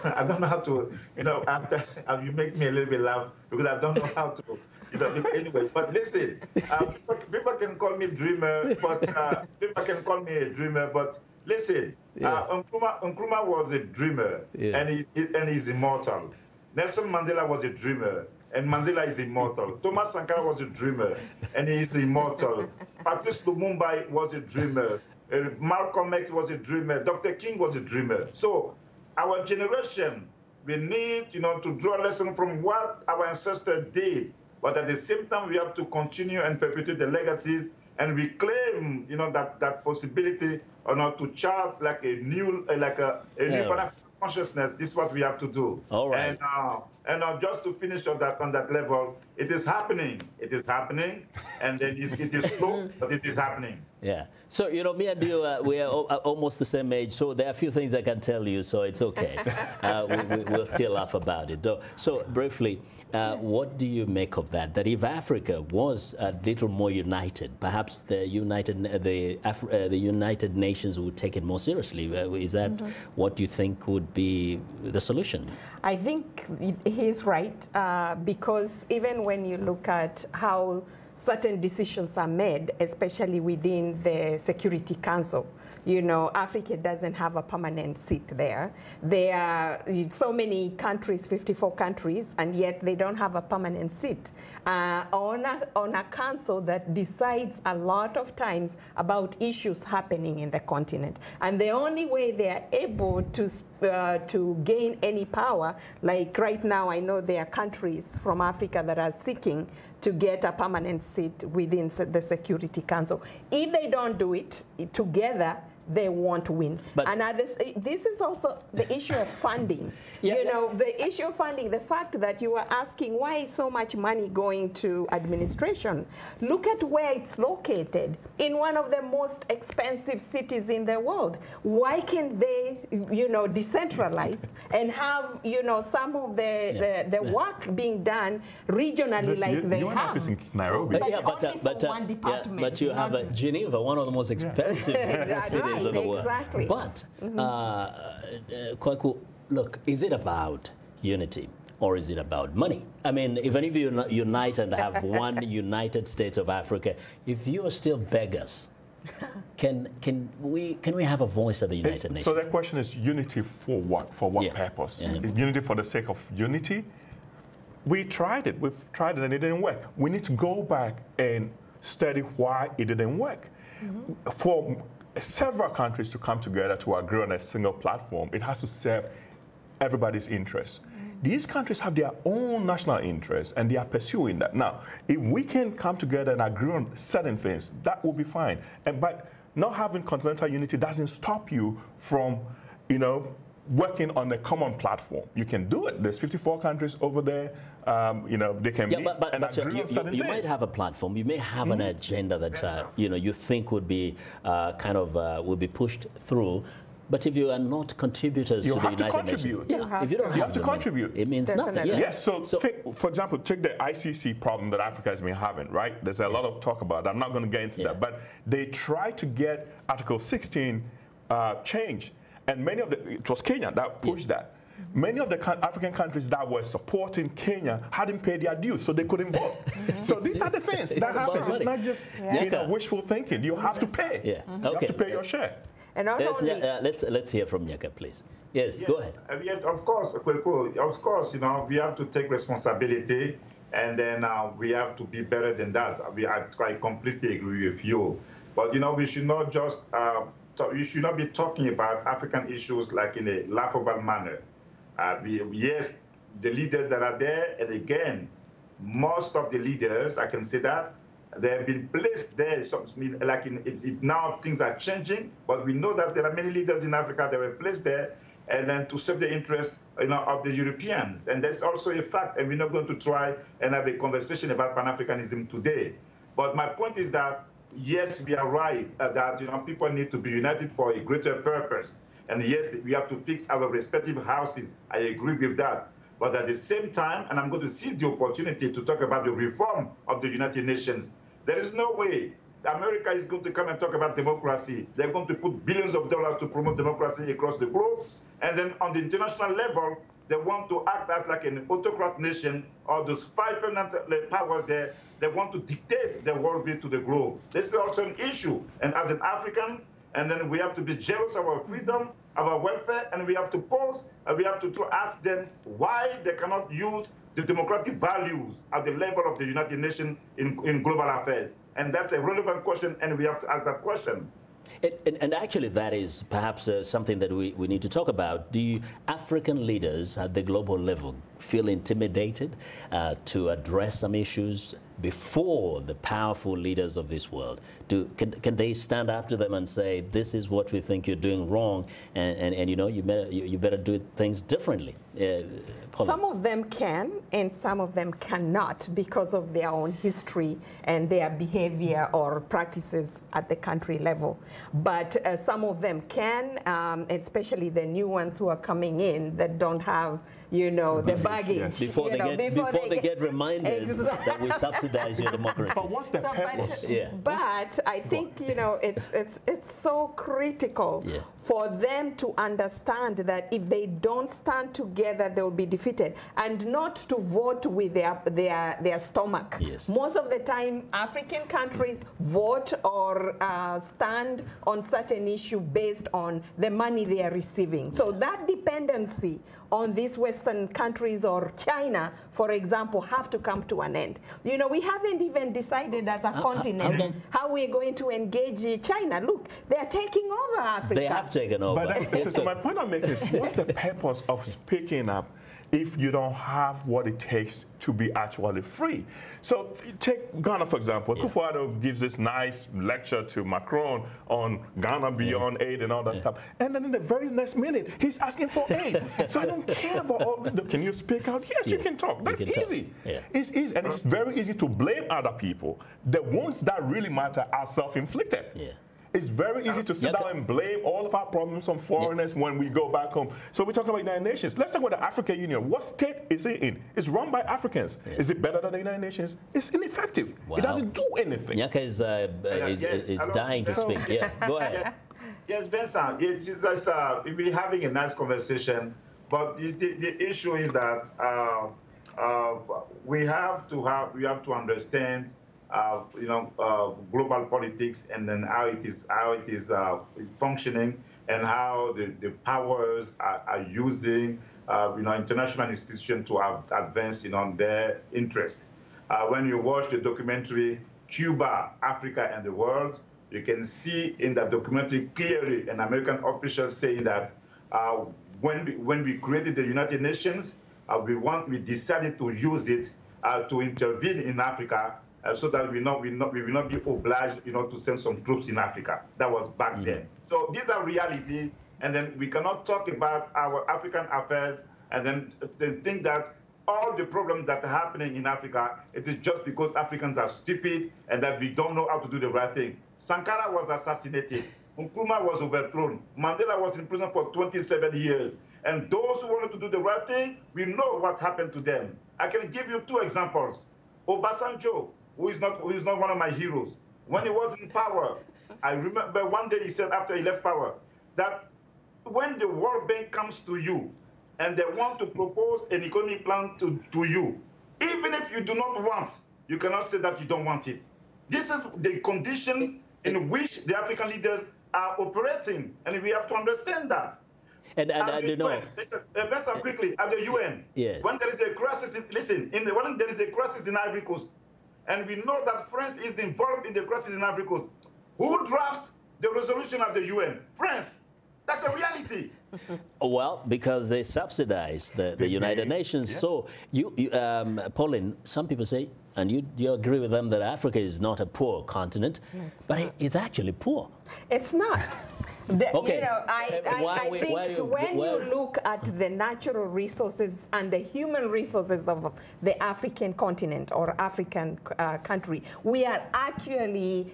I don't know how to, you make me a little bit laugh because I don't know how to. Anyway, but listen, people can call me dreamer, but people can call me a dreamer. But listen, yes. Nkrumah was a dreamer, yes. and he's immortal. Nelson Mandela was a dreamer, and Mandela is immortal. Thomas Sankara was a dreamer, and he is immortal. Patrice Lumumba was a dreamer. Malcolm X was a dreamer. Dr. King was a dreamer. So our generation, we need, to draw a lesson from what our ancestors did. But at the same time, we have to continue and perpetuate the legacies and reclaim, that possibility to chart like a new consciousness. This is what we have to do. All right. And just to finish on that level, it is happening. It is happening, and then it is slow, but it is happening. Yeah. So, you know, me and you, we are almost the same age, so there are a few things I can tell you, so it's okay. We'll still laugh about it. So, briefly, what do you make of that? That if Africa was a little more united, perhaps the United Nations would take it more seriously. Is that what you think would be the solution? I think he's right, because even when you look at how certain decisions are made, especially within the Security Council. You know, Africa doesn't have a permanent seat there. There are so many countries, 54 countries, and yet they don't have a permanent seat on a council that decides a lot of times about issues happening in the continent. And the only way they are able to gain any power, like right now, I know there are countries from Africa that are seeking to get a permanent seat within the Security Council. If they don't do it together, they won't win. But and this is also the issue of funding. You know, the issue of funding, the fact that you are asking why is so much money going to administration. Look at where it's located, in one of the most expensive cities in the world. Why can't they, you know, decentralize and have, you know, some of the work being done regionally like they have? In Nairobi. But you have Geneva, one of the most expensive cities in the world. Exactly. But, Kwaku, look, is it about unity or is it about money? I mean, even if you unite and have one United States of Africa, if you are still beggars, can we have a voice at the United Nations? So the question is unity for what? For what purpose? Unity for the sake of unity? We tried it. We've tried it and it didn't work. We need to go back and study why it didn't work. For several countries to come together to agree on a single platform, it has to serve everybody's interests. These countries have their own national interests and they are pursuing that. Now, if we can come together and agree on certain things, that will be fine. But not having continental unity doesn't stop you from, you know, working on a common platform. You can do it. There's 54 countries over there. You know, they can meet and agree on certain things. You might have a platform. You may have an agenda that you know, you think would be will be pushed through. But if you are not contributors to the United Nations, if you don't have to contribute, it means nothing. Yes. So for example, take the ICC problem that Africa has been having. Right? There's a lot of talk about it. I'm not going to get into that. But they tried to get Article 16 changed. And many of it was Kenya that pushed that. Many of the African countries that were supporting Kenya hadn't paid their dues, so they couldn't vote. So these are the things that happen. It's not just you know, wishful thinking. You have to pay. You have to pay your share. And let's hear from Nyaka, please. Yes, go ahead. Of course, you know, we have to take responsibility, and then we have to be better than that. I completely agree with you. But you know, we should not just you should not be talking about African issues like in a laughable manner. Yes, the leaders that are there, and again, most of the leaders, I can say that, they have been placed there. So, like now things are changing, but we know that there are many leaders in Africa that were placed there, and then to serve the interests, you know, of the Europeans. And that's also a fact, and we're not going to try and have a conversation about Pan-Africanism today. But my point is that, yes, we are right that, you know, people need to be united for a greater purpose. And yes, we have to fix our respective houses. I agree with that. But at the same time, and I'm going to seize the opportunity to talk about the reform of the United Nations, there is no way America is going to come and talk about democracy. They're going to put billions of dollars to promote democracy across the globe. And then on the international level, they want to act as like an autocrat nation, or those 5 permanent powers there, they want to dictate their worldview to the globe. This is also an issue. And as an Africans, and then we have to be jealous of our freedom, of our welfare, and we have to pose, and we have to ask them why they cannot use the democratic values at the level of the United Nations in global affairs. And that's a relevant question, and we have to ask that question. And actually, that is perhaps something that we need to talk about. Do African leaders at the global level feel intimidated to address some issues before the powerful leaders of this world? Can they stand up to them and say, this is what we think you're doing wrong, and you know, you better do things differently? Some of them can, and some of them cannot, because of their own history and their behavior or practices at the country level. But some of them can, especially the new ones who are coming in that don't have, you know, the baggage. Yes. Before they get reminded that we subsidize your democracy. But what's the purpose? But I think, you know, it's so critical for them to understand that if they don't stand together, they'll be defeated, and not to vote with their stomach. Yes. Most of the time, African countries vote or stand on certain issue based on the money they are receiving. So that dependency on these Western countries or China, for example, have to come to an end. You know, we haven't even decided as a continent how we're going to engage China. Look, they're taking over Africa. They have taken over. But so my point I'm making is, what's the purpose of speaking up if you don't have what it takes to be actually free? So take Ghana, for example. Kufuor gives this nice lecture to Macron on Ghana beyond aid and all that stuff. And then in the very next minute, he's asking for aid. So I don't care about all the, can you speak out? Yes, you can talk. That's easy. It's easy. And it's very easy to blame other people. The wounds that really matter are self-inflicted. It's very easy to sit down and blame all of our problems on foreigners when we go back home. So we're talking about the United Nations. Let's talk about the African Union. What state is it in? It's run by Africans. Is it better than the United Nations? It's ineffective. It doesn't do anything. Nyaka is dying to speak. Go ahead. Yes, Vincent, we're having a nice conversation, but the issue is that we have to understand global politics, and then how it is functioning, and how the powers are using international institutions to advance their interest. When you watch the documentary Cuba, Africa, and the World, you can see in that documentary clearly an American official saying that when we created the United Nations, we decided to use it to intervene in Africa, so that we will not be obliged, to send some troops in Africa. That was back then. So these are reality, and then we cannot talk about our African affairs and then think that all the problems that are happening in Africa, it is just because Africans are stupid and that we don't know how to do the right thing. Sankara was assassinated. Nkrumah was overthrown. Mandela was in prison for 27 years. And those who wanted to do the right thing, we know what happened to them. I can give you two examples. Obasanjo, who is not one of my heroes. When he was in power, I remember one day he said after he left power that when the World Bank comes to you and they want to propose an economic plan to you, even if you do not want, you cannot say that you don't want it. This is the conditions in which the African leaders are operating, and we have to understand that. And I don't know. Listen quickly, at the UN, when there is a crisis, when there is a crisis in Ivory Coast, and we know that France is involved in the crisis in Ivory Coast, who drafts the resolution of the UN? France. That's a reality. Well, because they subsidize the United Nations. Yes. So, Pauline, some people say, and you agree with them, that Africa is not a poor continent, but it's actually poor. It's not. I think when you look at the natural resources and the human resources of the African continent or African country, we are actually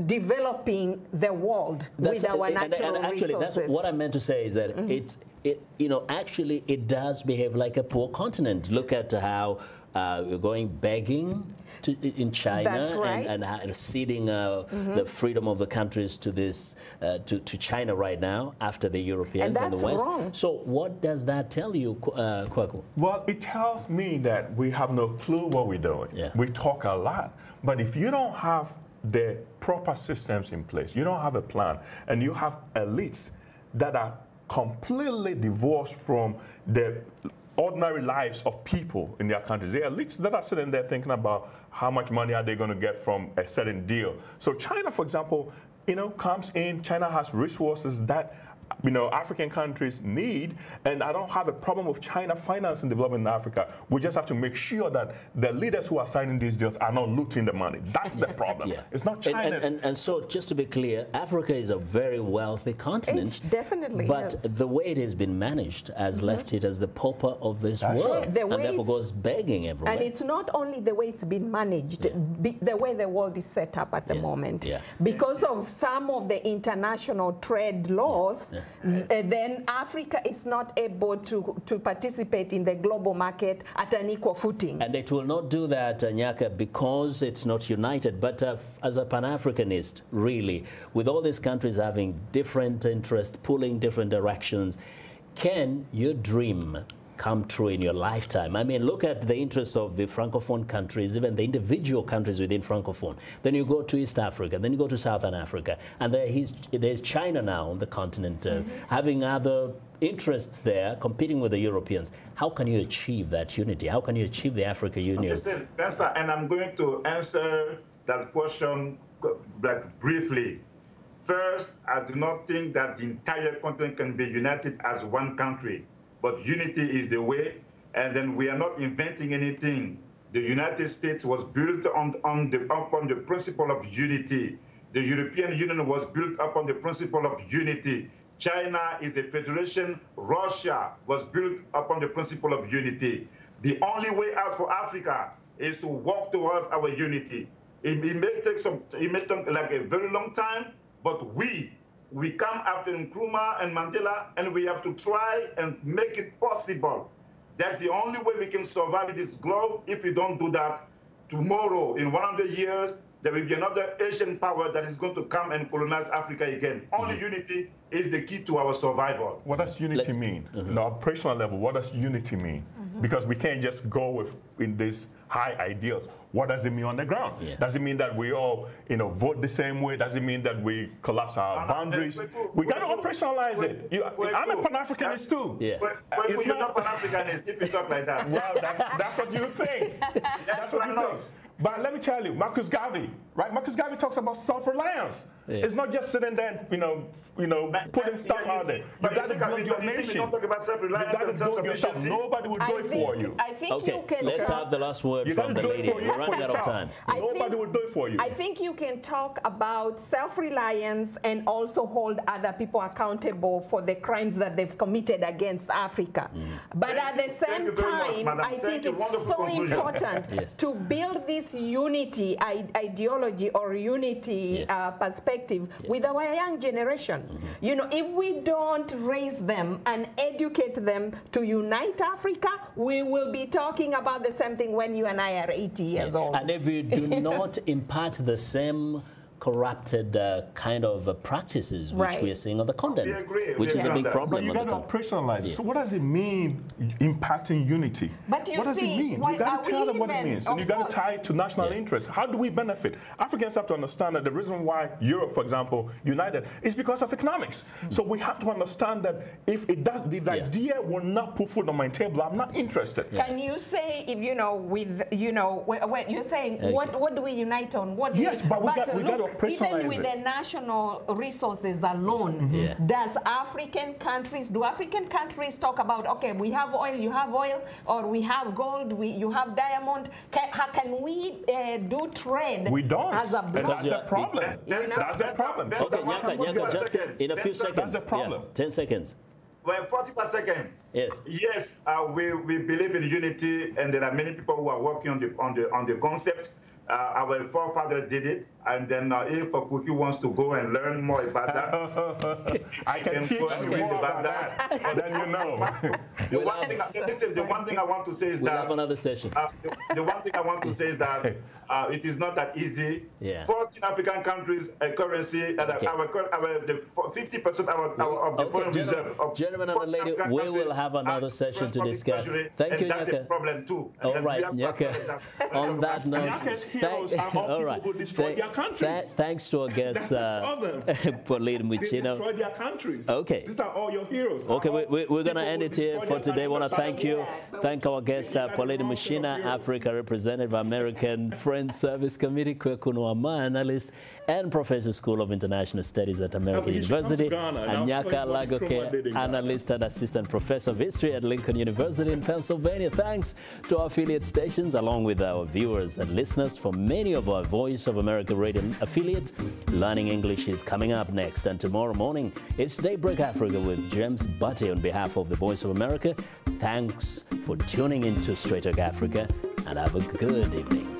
developing the world with our natural resources. That's what I meant to say, is that actually it does behave like a poor continent. Look at how we're going begging in China and ceding the freedom of the countries to to China right now after the Europeans and the West. Wrong. So what does that tell you, Kwaku? Well, it tells me that we have no clue what we're doing. We talk a lot, but if you don't have the proper systems in place, you don't have a plan, and you have elites that are completely divorced from the ordinary lives of people in their countries. The elites that are sitting there thinking about how much money are they going to get from a certain deal. So China, for example, comes in. China has resources that African countries need, and I don't have a problem with China financing development in Africa. We just have to make sure that the leaders who are signing these deals are not looting the money. That's the problem. It's not China. And so, just to be clear, Africa is a very wealthy continent. It definitely But is. the way it has been managed has left it as the pauper of this world, right. and therefore goes begging everywhere. And it's not only the way it's been managed, the way the world is set up at the moment. Because of some of the international trade laws, then Africa is not able to participate in the global market at an equal footing. And it will not do that, Nyaka, because it's not united. But as a Pan-Africanist, really, with all these countries having different interests, pulling different directions, can your dream come true in your lifetime? I mean, look at the interest of the Francophone countries, even the individual countries within Francophone. Then you go to East Africa, then you go to Southern Africa, and there's China now on the continent, having other interests there, competing with the Europeans. How can you achieve that unity? How can you achieve the Africa Union? Listen, and I'm going to answer that question briefly. First, I do not think that the entire continent can be united as one country. But unity is the way, and then we are not inventing anything. The United States was built upon the principle of unity. The European Union was built upon the principle of unity. China is a federation. Russia was built upon the principle of unity. The only way out for Africa is to walk towards our unity. It may take like a very long time, but we come after Nkrumah and Mandela, and we have to try and make it possible. That's the only way we can survive this globe. If we don't do that, tomorrow, in 100 years, there will be another Asian power that is going to come and colonize Africa again. Only unity is the key to our survival. What does unity mean? On the operational level, what does unity mean? Because we can't just go in these high ideals. What does it mean on the ground? Does it mean that we all, vote the same way? Does it mean that we collapse our boundaries? We got to operationalize it. I'm a Pan-Africanist too. You're not Pan-Africanist if you talk like that. Well, that's what you think. That's what you think. But let me tell you, Marcus Garvey, right? Marcus Garvey talks about self-reliance. It's not just sitting there, putting stuff out there. You got to build your nation. You got to build yourself. Nobody will do it for you. Okay, let's have the last word from the lady. We're running out of time. Nobody will do it for you. I think you can talk about self-reliance and also hold other people accountable for the crimes that they've committed against Africa. But at the same time, I think it's so important to build this unity ideology or unity perspective with our young generation. If we don't raise them and educate them to unite Africa, we will be talking about the same thing when you and I are 80 years old. And if you do not impart the same corrupted kind of practices which we are seeing on the continent, which is a big problem. But you got to operationalize it. So what does it mean impacting unity? But what does it mean? You got to tell them what it means, and you got to tie it to national interest. How do we benefit? Africans have to understand that the reason why Europe, for example, united is because of economics. So we have to understand that if it does, the idea will not put food on my table, I'm not interested. Can you say, if when you're saying what do we unite on? What yes, but we got to even with the national resources alone, do African countries talk about, okay, we have oil, you have oil, or we have gold, you have diamond? How can we do trade? We don't. As a bloc? That's a problem. That's a problem. Okay, Nyaka, just in a few seconds. That's a problem. 10 seconds. Well, 40 per second. Yes. Yes, we believe in unity, and there are many people who are working on the concept. Our forefathers did it, and then if Kuki wants to go and learn more about that, I can teach you more about that. Then you know. The one thing I want to say is we'll that have another session. The one thing I want to say is that it is not that easy. 14 African countries, a currency, the 50% of the foreign reserve. Gentlemen and lady, we will have another session to discuss. Thank you, That's Nyaka. a problem too. All right, Nyaka. On that note, heroes are all people who destroy their countries. Thanks to our guest, Pauline Muchino. They destroyed their countries. Okay. These are all your heroes. Okay, we're going to end it here for today. I want to thank our guest, Pauline Muchino, Africa Representative, American Friends Service Committee, Kwekuno Ama, analyst, and Professor, School of International Studies at American University, Anyaka Lagoke, analyst and assistant professor of history at Lincoln University in Pennsylvania. Thanks to our affiliate stations, along with our viewers and listeners from many of our Voice of America radio affiliates. Learning English is coming up next, and tomorrow morning it's Daybreak Africa with James Butte on behalf of the Voice of America. Thanks for tuning in to Straight Talk Africa, and have a good evening.